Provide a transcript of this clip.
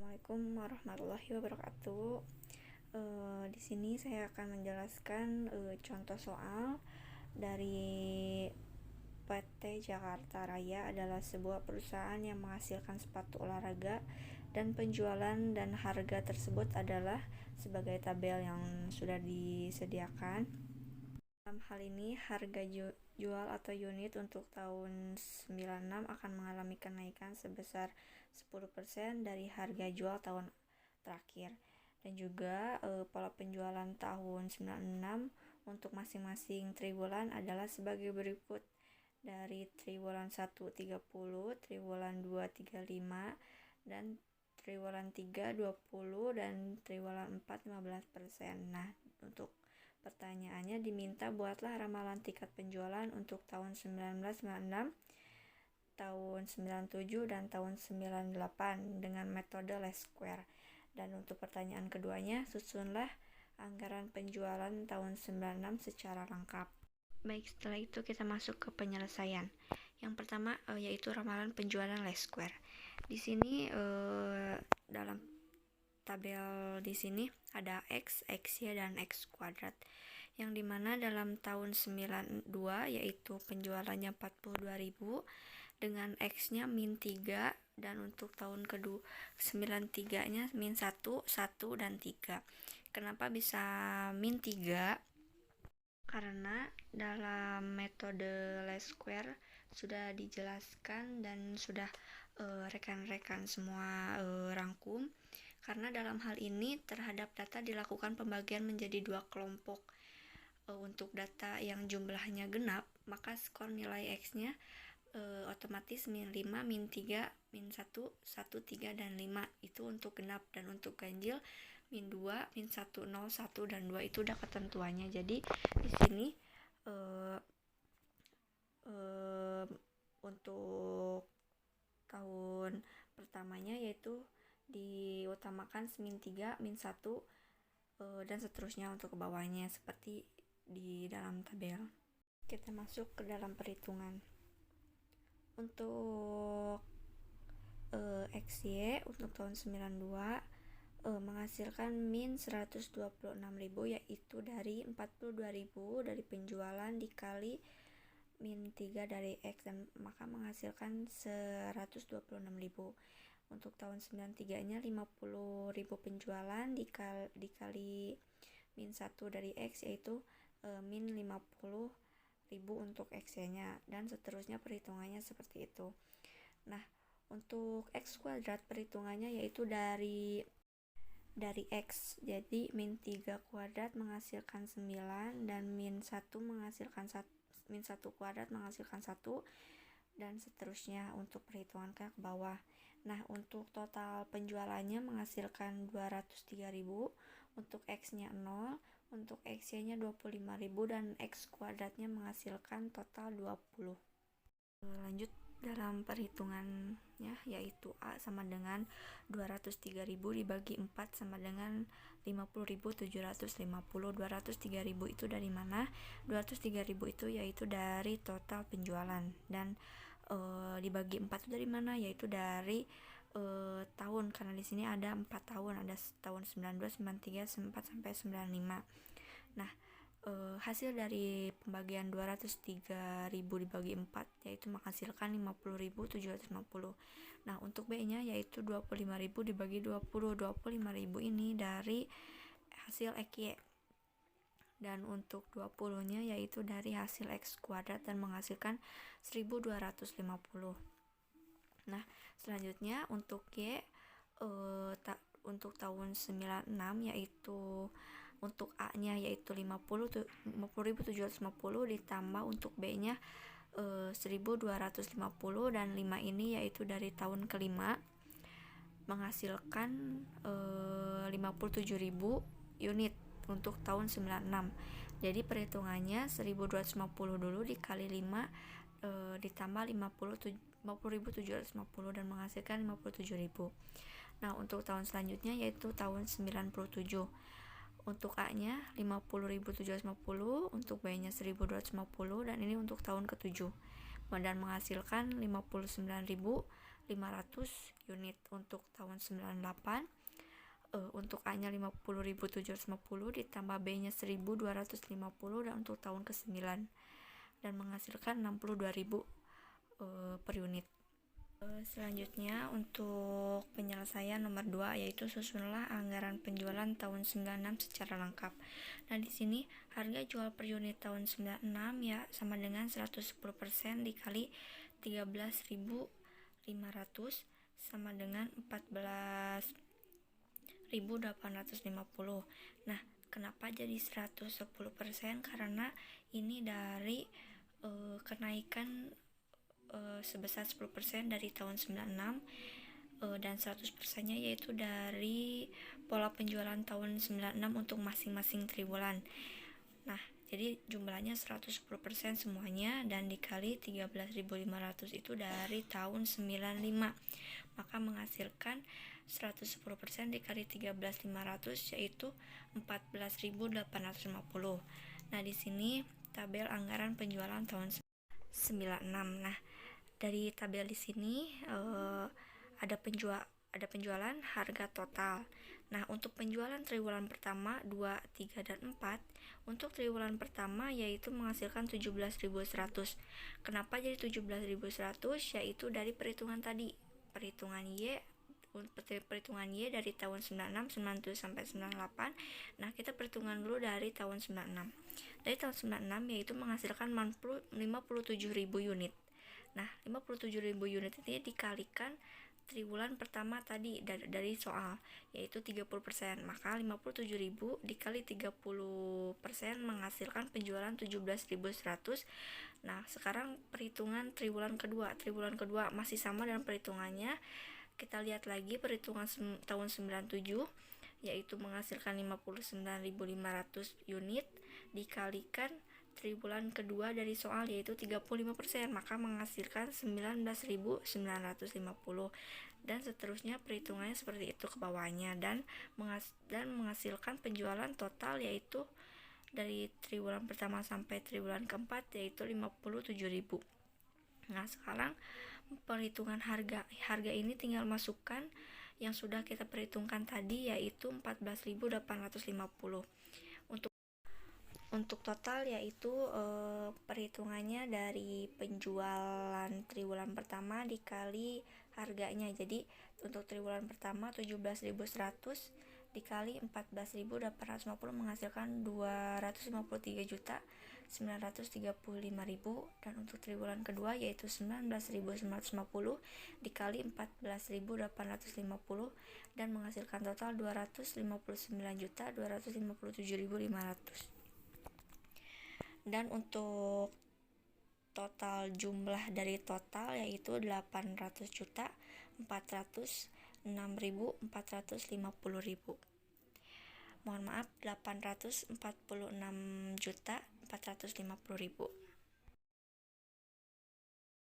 Assalamualaikum warahmatullahi wabarakatuh. Di sini saya akan menjelaskan contoh soal dari PT Jakarta Raya adalah sebuah perusahaan yang menghasilkan sepatu olahraga dan penjualan dan harga tersebut adalah sebagai tabel yang sudah disediakan. Dalam hal ini, harga jual atau unit untuk tahun 96 akan mengalami kenaikan sebesar 10% dari harga jual tahun terakhir. Dan juga pola penjualan tahun 96 untuk masing-masing triwulan adalah sebagai berikut. Dari triwulan 1 30, triwulan 2 35, dan triwulan 3 20, dan triwulan 4 15%. Nah, untuk pertanyaannya diminta buatlah ramalan tingkat penjualan untuk tahun 1996, tahun 97, dan tahun 98 dengan metode least square. Dan untuk pertanyaan keduanya, susunlah anggaran penjualan tahun 96 secara lengkap. Baik, setelah itu kita masuk ke penyelesaian. Yang pertama yaitu ramalan penjualan least square. Di sini dalam tabel di sini ada X, XY, dan X kuadrat. Yang dimana dalam tahun 92 yaitu penjualannya 42.000 dengan X-nya min 3, dan untuk tahun kedua 93-nya min 1, 1, dan 3. Kenapa bisa min 3? Karena dalam metode least square sudah dijelaskan dan sudah rekan-rekan semua rangkum. Karena dalam hal ini terhadap data dilakukan pembagian menjadi dua kelompok. Untuk data yang jumlahnya genap, maka skor nilai X-nya otomatis min 5, min 3, min 1, 1, 3, dan 5 itu untuk genap. Dan untuk ganjil min 2, min 1, 0, 1, dan 2 itu udah ketentuannya. Jadi di sini untuk tahun pertamanya yaitu diutamakan min 3, min 1, dan seterusnya untuk ke bawahnya seperti di dalam tabel. Kita masuk ke dalam perhitungan. Untuk XY untuk tahun 92 menghasilkan min 126.000 yaitu dari 42.000 dari penjualan dikali min 3 dari X, dan maka menghasilkan 126.000. Untuk tahun 93 nya 50.000 penjualan dikali min 1 dari X yaitu min 50.000 untuk X nya, dan seterusnya perhitungannya seperti itu. Nah, untuk X kuadrat perhitungannya yaitu dari X, jadi min 3 kuadrat menghasilkan 9, dan min 1 menghasilkan 1, min 1 kuadrat menghasilkan 1, dan seterusnya untuk perhitungan ke bawah. Nah, untuk total penjualannya menghasilkan 203.000, untuk X nya 0, untuk X nya 25.000, dan X kuadratnya menghasilkan total 20. Lanjut dalam perhitungannya yaitu A sama dengan 203.000 dibagi 4 sama dengan 50.750. 203.000 itu dari mana? 203.000 itu yaitu dari total penjualan, dan dibagi 4 itu dari mana? Yaitu dari tahun, karena di sini ada 4 tahun, ada tahun 92, 93, 94 sampai 95. Nah, hasil dari pembagian 203.000 dibagi 4 yaitu menghasilkan 50.750. Nah, untuk B-nya yaitu 25.000 dibagi 20. 25.000 ini dari hasil XY. Dan untuk 20-nya yaitu dari hasil X kuadrat dan menghasilkan 1.250. Nah, selanjutnya untuk Y untuk tahun 96 yaitu untuk A-nya yaitu 50.750 ditambah untuk B-nya 1.250, dan 5 ini yaitu dari tahun kelima menghasilkan 57.000 unit untuk tahun 96. Jadi perhitungannya 1.250 dulu dikali 5 ditambah 50.750 dan menghasilkan 57.000. Nah, untuk tahun selanjutnya yaitu tahun 97. Untuk A-nya 50.750, untuk B-nya 1.250, dan ini untuk tahun ke-7. Dan menghasilkan 59.000 unit. Untuk tahun 98 untuk A-nya 50.750 ditambah B-nya 1.250 dan untuk tahun ke-9 dan menghasilkan 62.000 per unit. Selanjutnya untuk penyelesaian nomor 2 yaitu susunlah anggaran penjualan tahun 96 secara lengkap. Nah, di sini harga jual per unit tahun 96 ya sama dengan 110% dikali 13.500 sama dengan 14.850. Nah, kenapa jadi 110%? Karena ini dari kenaikan sebesar 10% dari tahun 96 dan 100%-nya yaitu dari pola penjualan tahun 96 untuk masing-masing triwulan. Nah, jadi jumlahnya 110% semuanya dan dikali 13.500 itu dari tahun 95. Maka menghasilkan 110% dikali 13.500 yaitu 14.850. Nah, di sini tabel anggaran penjualan tahun 96. Nah, dari tabel di sini ada penjualan harga total. Nah, untuk penjualan triwulan pertama 2, 3 dan 4, untuk triwulan pertama yaitu menghasilkan 17.100. Kenapa jadi 17.100? Yaitu dari perhitungan tadi. Perhitungan Y dari tahun 96, 97 sampai 98. Nah, kita perhitungan dulu dari tahun 96. Dari tahun 96 yaitu menghasilkan 57.000 unit. Nah, 57.000 unit ini dikalikan triwulan pertama tadi dari soal yaitu 30%. Maka 57.000 dikali 30% menghasilkan penjualan 17.100. Nah, sekarang perhitungan triwulan kedua. Triwulan kedua masih sama dengan perhitungannya. Kita lihat lagi perhitungan tahun 97 yaitu menghasilkan 59.500 unit dikalikan triwulan kedua dari soal yaitu 35%, maka menghasilkan 19.950 dan seterusnya perhitungannya seperti itu ke bawahnya dan menghasilkan penjualan total yaitu dari triwulan pertama sampai triwulan keempat yaitu 57.000. Nah, sekarang perhitungan harga ini tinggal masukkan yang sudah kita perhitungkan tadi yaitu 14.850. Untuk total yaitu perhitungannya dari penjualan triwulan pertama dikali harganya. Jadi untuk triwulan pertama 17.100 dikali 14.850 menghasilkan 253.935.000 dan untuk triwulan kedua yaitu 19.950 dikali 14.850 dan menghasilkan total 259.257.500. Dan untuk total jumlah dari total yaitu 800.406.450.000. Mohon maaf, 846.450.000.